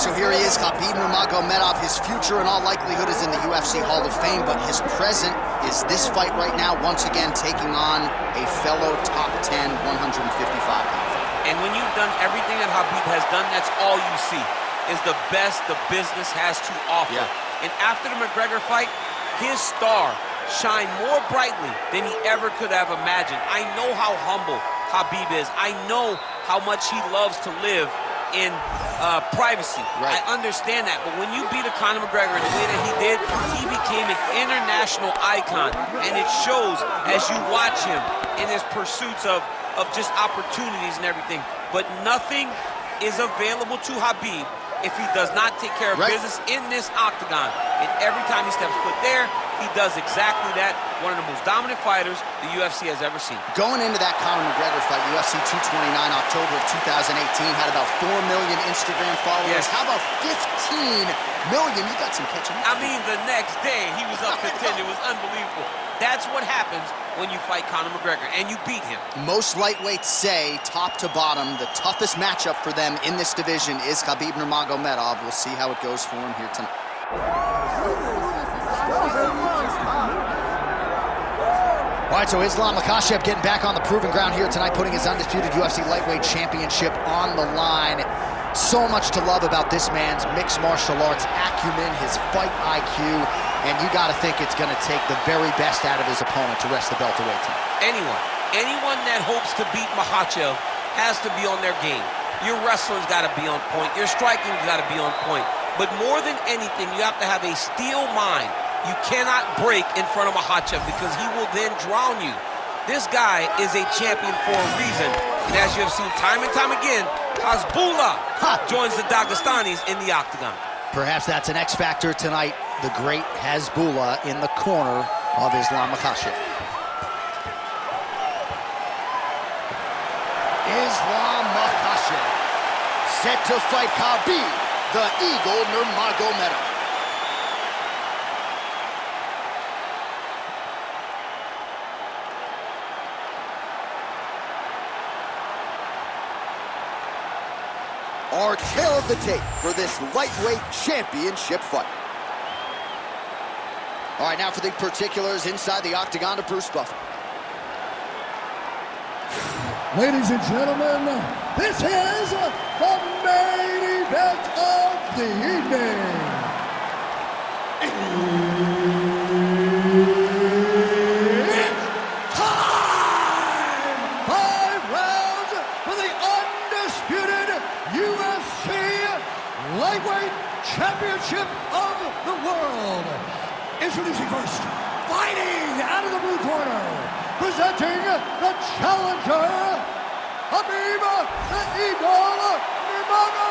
right, so here he is, Khabib Nurmagomedov. His future in all likelihood is in the UFC Hall of Fame, but his present is this fight right now, once again taking on a fellow top 10, 155-pound fighter. And when you've done everything that Khabib has done, that's all you see, is the best the business has to offer. Yeah. And after the McGregor fight, his star shined more brightly than he ever could have imagined. I know how humble Khabib is. I know how much he loves to live in privacy. Right. I understand that, but when you beat a Conor McGregor in the way that he did, he became an international icon, and it shows as you watch him in his pursuits of just opportunities and everything. But nothing is available to Khabib if he does not take care of business in this octagon. And every time he steps foot there, he does exactly that. One of the most dominant fighters the UFC has ever seen. Going into that Conor McGregor fight, UFC 229, October of 2018, had about 4 million Instagram followers. Yes. How about 15 million? You got some catching up. I mean, the next day, he was up to 10. It was unbelievable. That's what happens when you fight Conor McGregor, and you beat him. Most lightweights say, top to bottom, the toughest matchup for them in this division is Khabib Nurmagomedov. We'll see how it goes for him here tonight. All right, so Islam Makhachev getting back on the proven ground here tonight, putting his undisputed UFC lightweight championship on the line. So much to love about this man's mixed martial arts acumen, his fight IQ, and you got to think it's going to take the very best out of his opponent to wrest the belt away tonight. Anyone that hopes to beat Makhachev has to be on their game. Your wrestling's got to be on point. Your striking's got to be on point. But more than anything, you have to have a steel mind. You cannot break in front of Makhachev because he will then drown you. This guy is a champion for a reason. And as you have seen time and time again, Hezbollah joins the Dagestanis in the octagon. Perhaps that's an X factor tonight. The great Hezbollah in the corner of Islam Makhachev. Islam Makhachev set to fight Khabib, the Eagle Nurmagomedov. Our tale of the tape for this lightweight championship fight. All right, now for the particulars inside the octagon to Bruce Buffer. Ladies and gentlemen, this is the main event of the evening. It's time! 5 rounds for the undisputed UFC Lightweight Championship of the World. Introducing first, fighting out of the blue corner, presenting the challenger, Khabib the Eagle Nurmagomedov.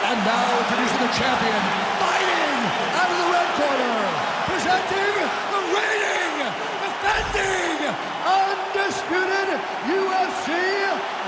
And now introducing the champion, fighting out of the red corner, presenting the reigning, defending, undisputed UFC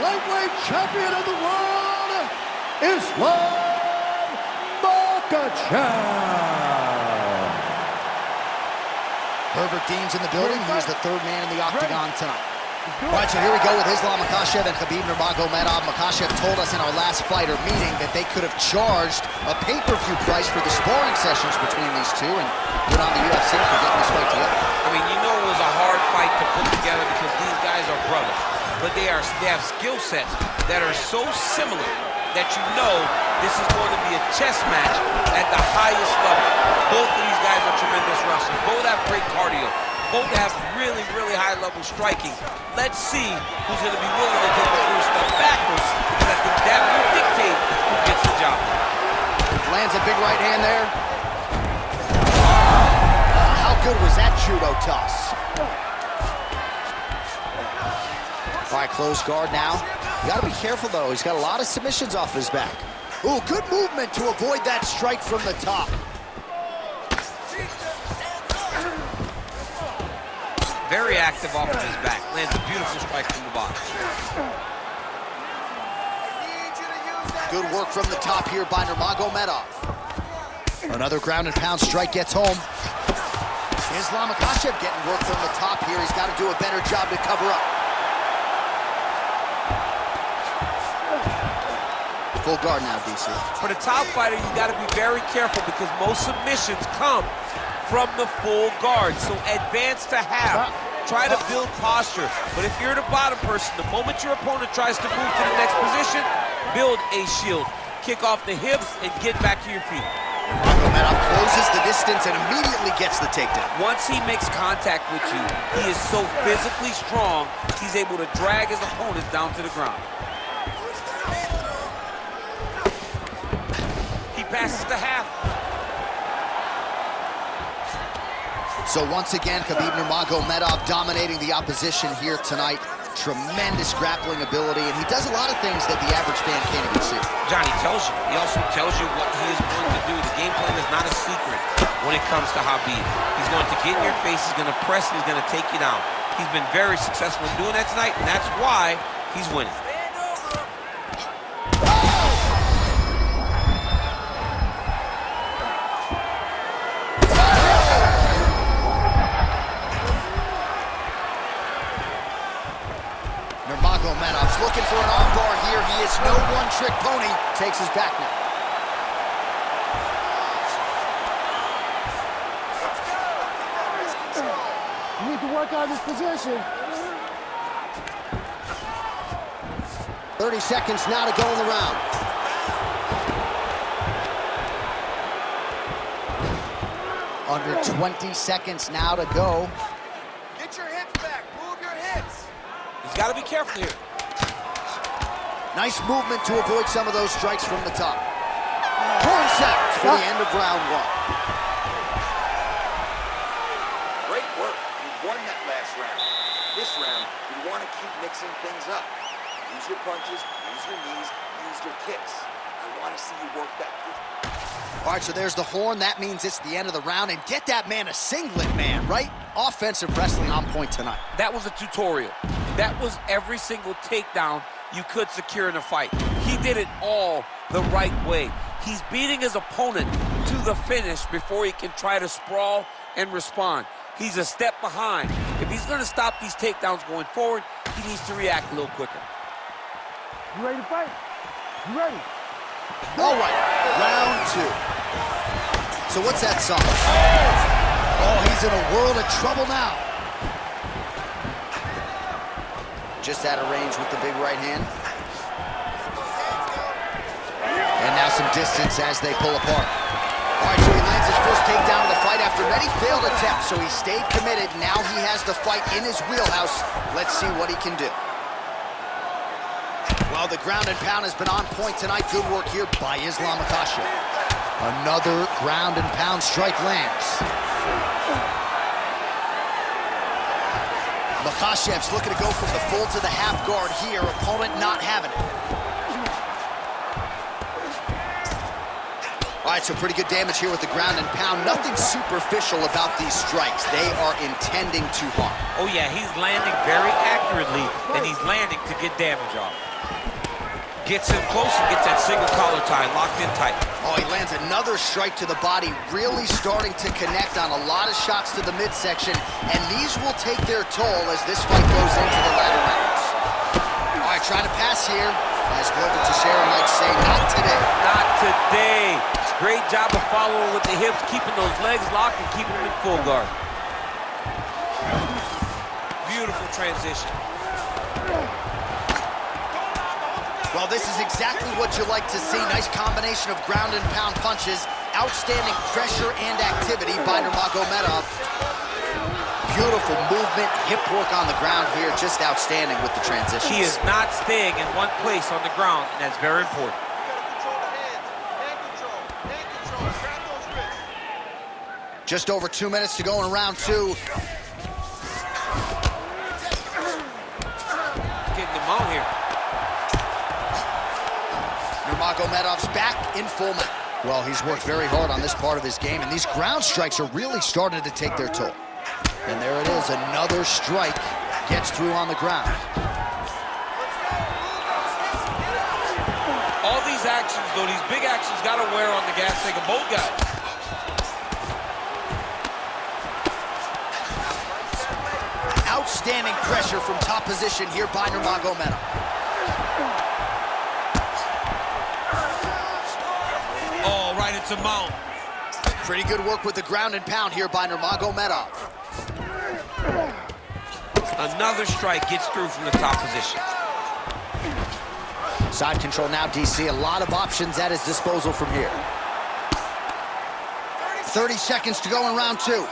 lightweight champion of the world, Islam Makhachev. Herbert Dean's in the building. He is the third man in the octagon tonight. All right, so here we go with Islam Makhachev and Khabib Nurmagomedov. Makhachev told us in our last fighter meeting that they could have charged a pay-per-view price for the sparring sessions between these two, and good on the UFC for getting this fight together. I mean, you know it was a hard fight to put together because these guys are brothers, but they have skill sets that are so similar that you know this is going to be a chess match at the highest level. Both of these guys are tremendous wrestlers. Both have great cardio. Both have really, really high-level striking. Let's see who's going to be willing to take the first step backwards, because I think that will dictate who gets the job done. Lands a big right hand there. How good was that judo toss? All right, close guard now. You got to be careful, though. He's got a lot of submissions off his back. Ooh, good movement to avoid that strike from the top. Very active off of his back. Lands a beautiful strike from the bottom. Good work from the top here by Nurmagomedov. Another ground and pound strike gets home. Islam Makhachev getting work from the top here. He's got to do a better job to cover up. Full guard now, DC. For the top fighter, you got to be very careful because most submissions come from the full guard. So advance to half. Try to build posture. But if you're the bottom person, the moment your opponent tries to move to the next position, build a shield. Kick off the hips and get back to your feet. Nurmagomedov closes the distance and immediately gets the takedown. Once he makes contact with you, he is so physically strong, he's able to drag his opponents down to the ground. He passes to half. So once again, Khabib Nurmagomedov dominating the opposition here tonight. Tremendous grappling ability, and he does a lot of things that the average fan can't even see. Johnny tells you. He also tells you what he is going to do. The game plan is not a secret when it comes to Khabib. He's going to get in your face, he's going to press, and he's going to take you down. He's been very successful in doing that tonight, and that's why he's winning. Nurmagomedov's looking for an armbar here. He is no one-trick pony. Takes his back now. You need to work on this position. 30 seconds now to go in the round. Under 20 seconds now to go. Get your hips back. Move your hips. He's got to be careful here. Nice movement to avoid some of those strikes from the top. Points out for the end of round one. Great work. You won that last round. This round, you want to keep mixing things up. Use your punches, use your knees, use your kicks. I want to see you work that. All right, so there's the horn. That means it's the end of the round. And get that man a singlet, man, right? Offensive wrestling on point tonight. That was a tutorial. That was every single takedown you could secure in a fight. He did it all the right way. He's beating his opponent to the finish before he can try to sprawl and respond. He's a step behind. If he's going to stop these takedowns going forward, he needs to react a little quicker. You ready to fight? You ready? All right, round two. So what's that song? Oh, he's in a world of trouble now. Just out of range with the big right hand. And now some distance as they pull apart. All right, so he lands his first takedown of the fight after many failed attempts, so he stayed committed. Now he has the fight in his wheelhouse. Let's see what he can do. Well, the ground and pound has been on point tonight. Good work here by Islam Makhachev. Another ground and pound strike lands. Makhachev's looking to go from the full to the half guard here. Opponent not having it. All right, so pretty good damage here with the ground and pound. Nothing superficial about these strikes. They are intending to harm. Oh, yeah, he's landing very accurately, and he's landing to get damage off. Gets him close and gets that single collar tie locked in tight. Oh, he lands another strike to the body, really starting to connect on a lot of shots to the midsection, and these will take their toll as this fight goes into the latter rounds. All right, trying to pass here. As Glover Teixeira might say, not today. Not today. Great job of following with the hips, keeping those legs locked and keeping them in full guard. Beautiful transition. Well, this is exactly what you like to see. Nice combination of ground and pound punches. Outstanding pressure and activity by Nurmagomedov. Beautiful movement, hip work on the ground here. Just outstanding with the transitions. He is not staying in one place on the ground, and that's very important. Just over 2 minutes to go in round two. Getting him out here. Nurmagomedov's back in full mount. Well, he's worked very hard on this part of his game, and these ground strikes are really starting to take their toll. And there it is, another strike gets through on the ground. All these actions, though, these big actions got to wear on the gas tank of both guys. Outstanding pressure from top position here by Nurmagomedov. needed to mount. Pretty good work with the ground and pound here by Nurmagomedov. Another strike gets through from the top position. Side control now, DC. A lot of options at his disposal from here. 30 seconds to go in round 2.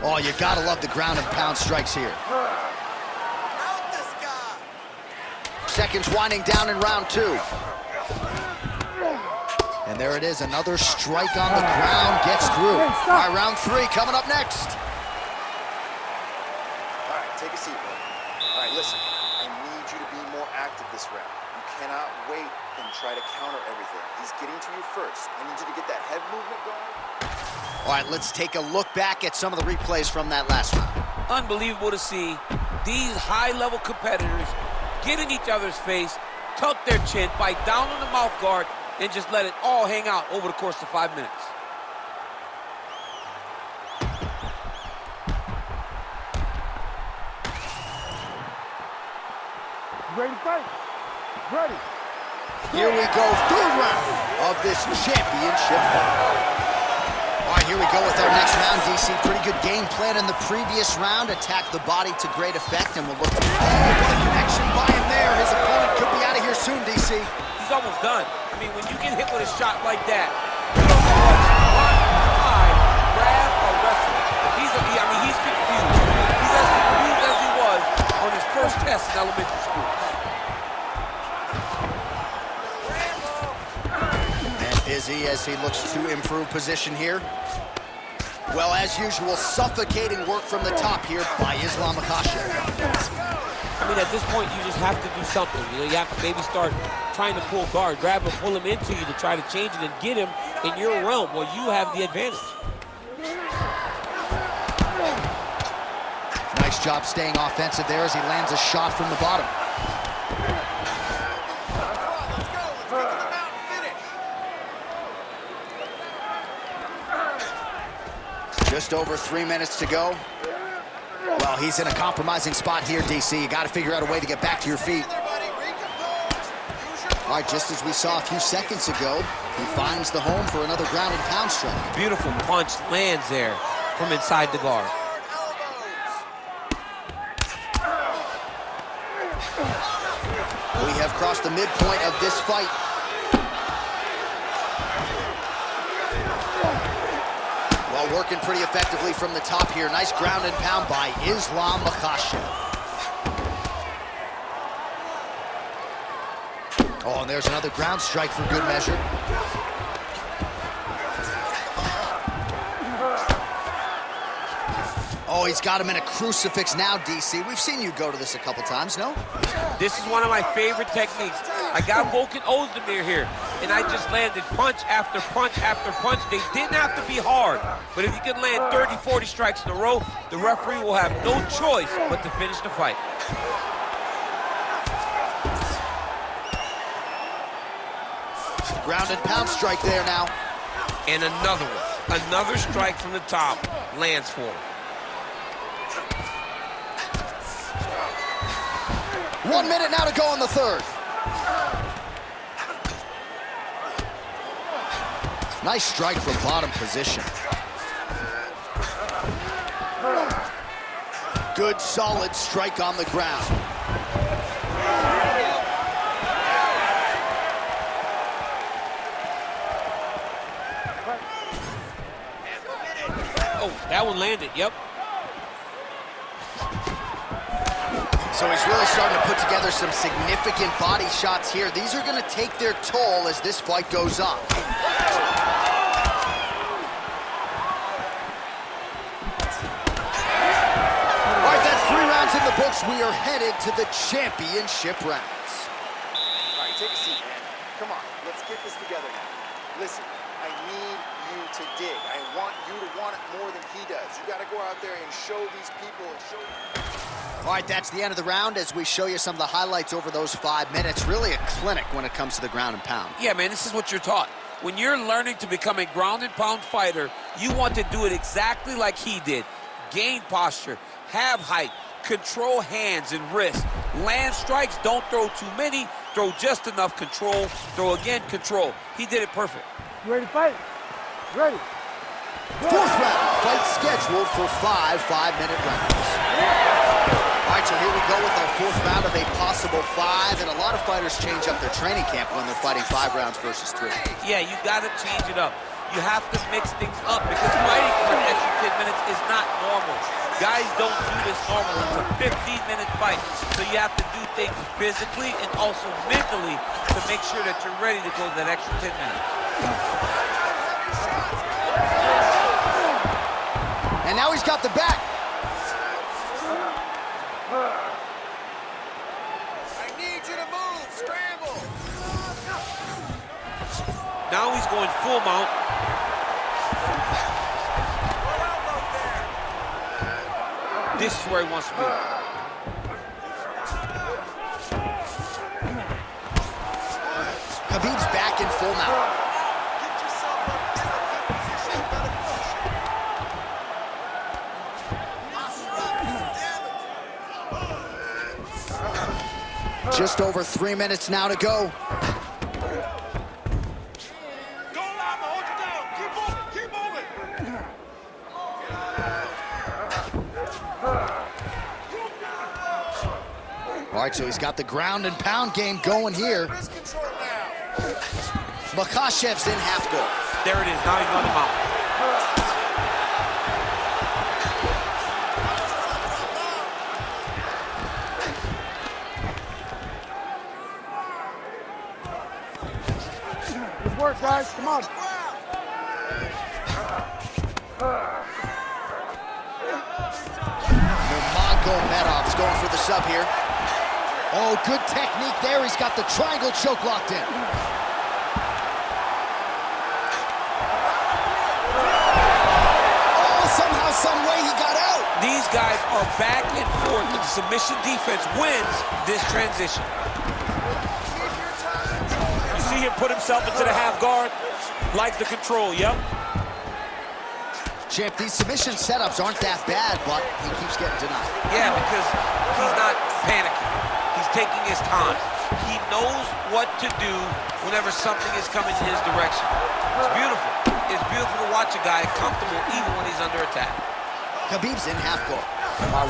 Oh, you gotta love the ground and pound strikes here. Seconds winding down in round 2. And there it is, another strike on the ground, gets through. All right, round 3 coming up next. All right, take a seat, bro. All right, listen, I need you to be more active this round. You cannot wait and try to counter everything. He's getting to you first. I need you to get that head movement going. All right, let's take a look back at some of the replays from that last round. Unbelievable to see these high-level competitors get in each other's face, tuck their chin, bite down on the mouth guard, and just let it all hang out over the course of 5 minutes. Ready to fight? Ready. Here we go, 3rd round of this championship fight. All right, here we go with our next round, DC. Pretty good game plan in the previous round. Attacked the body to great effect, and we'll look to... Oh, what a connection by him there. His opponent could be out of here soon, DC. He's almost done. I mean, when you get hit with a shot like that, you don't know what, high, grab, or wrestle. He's confused. He's as confused as he was on his first test in elementary school. Busy as he looks to improve position here. Well, as usual, suffocating work from the top here by Makhachev. I mean, at this point, you just have to do something. You know, you have to maybe start trying to pull guard, grab him, pull him into you to try to change it and get him in your realm where you have the advantage. Nice job staying offensive there as he lands a shot from the bottom. Just over 3 minutes to go. Well, he's in a compromising spot here, DC. You got to figure out a way to get back to your feet. All right, just as we saw a few seconds ago, he finds the home for another ground and pound strike. Beautiful punch lands there from inside the guard. We have crossed the midpoint of this fight. Well, working pretty effectively from the top here. Nice ground and pound by Makhachev. Oh, and there's another ground strike for good measure. Oh, he's got him in a crucifix now, DC. We've seen you go to this a couple times, no? This is one of my favorite techniques. I got Volkan Ozdemir here, and I just landed punch after punch after punch. They didn't have to be hard, but if you can land 30, 40 strikes in a row, the referee will have no choice but to finish the fight. Ground and pound strike there now. And another one. Another strike from the top lands for him. 1 minute now to go in the 3rd. Nice strike from bottom position. Good, solid strike on the ground. Oh, that one landed, yep. So he's really starting to put together some significant body shots here. These are going to take their toll as this fight goes on. All right, that's 3 rounds in the books. We are headed to the championship rounds. All right, take a seat, man. Come on, let's get this together now. Listen, I need you to dig. I want you to want it more than he does. You got to go out there and show these people and show... All right, that's the end of the round as we show you some of the highlights over those 5 minutes. Really a clinic when it comes to the ground and pound. Yeah, man, this is what you're taught. When you're learning to become a ground and pound fighter, you want to do it exactly like he did. Gain posture, have height, Control hands and wrists. Land strikes, don't throw too many. Throw just enough, control. Throw again, control. He did it perfect. You ready to fight? Ready. Fourth round, fight scheduled for 5 5-minute rounds. All right, so here we go with our fourth round of a possible 5, and a lot of fighters change up their training camp when they're fighting 5 rounds versus 3. Yeah, you gotta change it up. You have to mix things up because fighting for an extra 10 minutes is not normal. Guys don't do this normally. It's a 15-minute fight, so you have to do things physically and also mentally to make sure that you're ready to go that extra 10 minutes. And now he's got the back. I need you to move, scramble. Now he's going full mount. This is where he wants to be. Khabib's back in full mount. Get yourself up in a good position, better position. Just over 3 minutes now to go. Go, Lama, hold you down. Keep moving, keep moving. All right, so he's got the ground and pound game going here. Wrist control now. Makhachev's in half guard. There it is. Now he's on the mount. Good work, guys. Come on. Nurmagomedov's going for the sub here. Oh, good technique there. He's got the triangle choke locked in. Oh, somehow, some way he got out. These guys are back and forth. The submission defense wins this transition. You see him put himself into the half guard. Likes the control, yep. Champ, these submission setups aren't that bad, but he keeps getting denied. Yeah, because he's not panicking. He's taking his time. He knows what to do whenever something is coming in his direction. It's beautiful. It's beautiful to watch a guy comfortable even when he's under attack. Khabib's in half guard.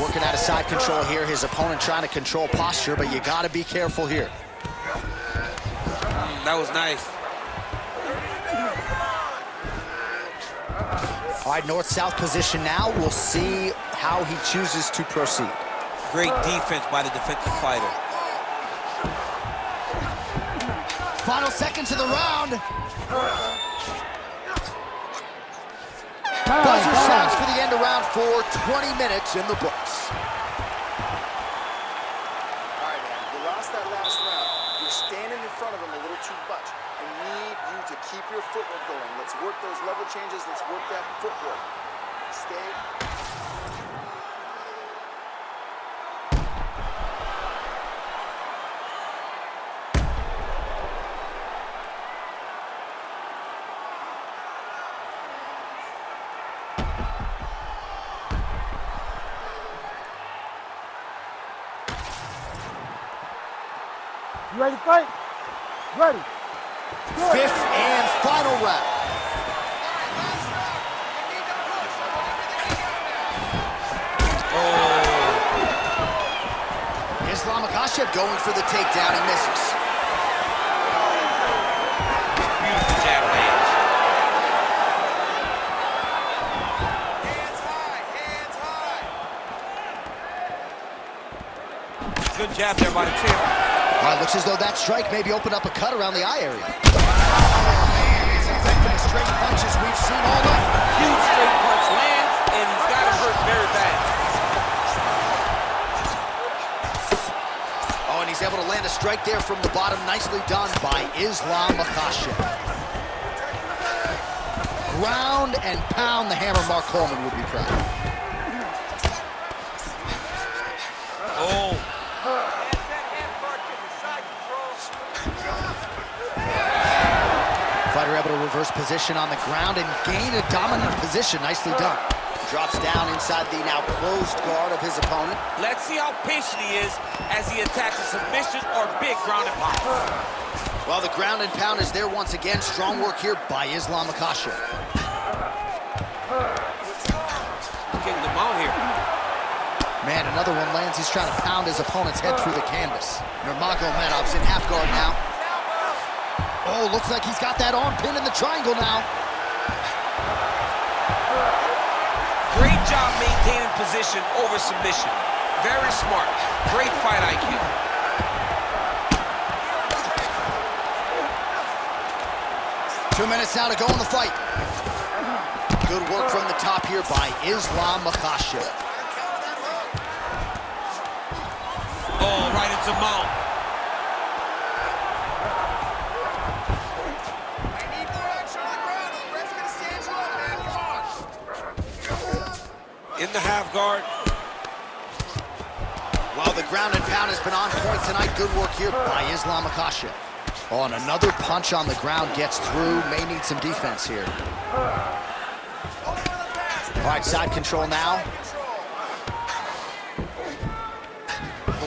Working out of side control here. His opponent trying to control posture, but you got to be careful here. That was nice. All right, north-south position now. We'll see how he chooses to proceed. Great defense by the defensive fighter. Final seconds of the round. Buzzer sounds for the end of round 4. 20 minutes in the books. All right, man, you lost that last round. You're standing in front of him a little too much. I need you to keep your footwork going. Let's work those level changes. Let's work that footwork. Stay. You ready to fight? Ready. Good. 5th and final round. Makhachev going for the takedown and misses. Beautiful jab lands. Hands high, hands high. Good jab there by the champ. All right, looks as though that strike maybe opened up a cut around the eye area. He's inflicting straight punches we've seen all night. Huge straight punch lands, and he's got him hurt very bad. Oh, and he's able to land a strike there from the bottom. Nicely done by Islam Makhachev. Ground and pound, the hammer Mark Coleman would be proud. Oh. Fighter able to reverse position on the ground and gain a dominant position. Nicely done. Drops down inside the now closed guard of his opponent. Let's see how patient he is as he attacks a submission or big ground and pound. Well, the ground and pound is there once again. Strong work here by Islam Makhachev. Getting the mount here. Man, another one lands. He's trying to pound his opponent's head through the canvas. Nurmagomedov's in half guard now. Oh, looks like he's got that arm pinned in the triangle now. Great job maintaining position over submission. Very smart. Great fight IQ. 2 minutes now to go in the fight. Good work from the top here by Islam Makhachev. Oh, right into mount. I need more action on the ground. The ref's gonna stand you up, man. Come on. In the half guard. Well, the ground and pound has been on point tonight. Good work here by Islam Makhachev. Oh, and another punch on the ground gets through. May need some defense here. All right, side control now.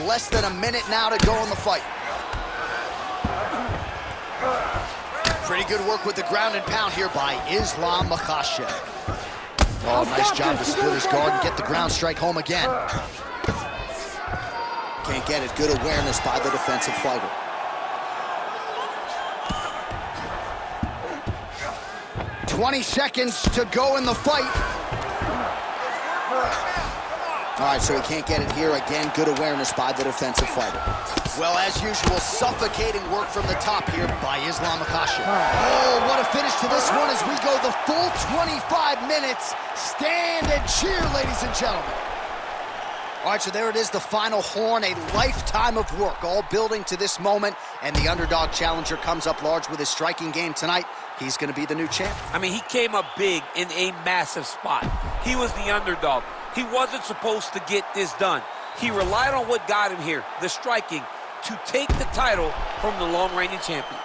Less than a minute now to go in the fight. Pretty good work with the ground and pound here by Islam Makhachev. Oh, nice job to split his guard and get the ground strike home again. Can't get it. Good awareness by the defensive fighter. "20 seconds to go in the fight." All right, so he can't get it here. Again, good awareness by the defensive fighter. Well, as usual, suffocating work from the top here by Islam Makhachev. Oh, what a finish to this one as we go the full 25 minutes. Stand and cheer, ladies and gentlemen. All right, so there it is, the final horn, a lifetime of work, all building to this moment, and the underdog challenger comes up large with his striking game tonight. He's going to be the new champ. I mean, he came up big in a massive spot. He was the underdog. He wasn't supposed to get this done. He relied on what got him here, the striking, to take the title from the long-reigning champion.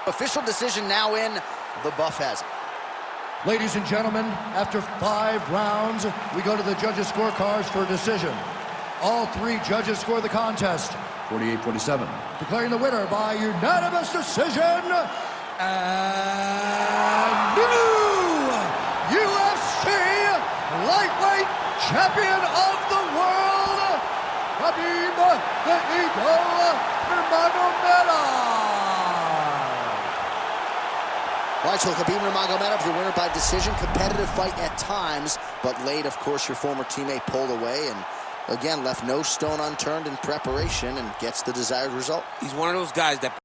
Official decision now in. The buff has it. Ladies and gentlemen, after 5 rounds, we go to the judges' scorecards for a decision. All 3 judges score the contest 48-47. Declaring the winner by unanimous decision, and new UFC lightweight champion of the world, Khabib the Eagle Nurmagomedov. All right, so Khabib Nurmagomedov, the winner by decision. Competitive fight at times, but late, of course, your former teammate pulled away and, again, left no stone unturned in preparation and gets the desired result. He's one of those guys that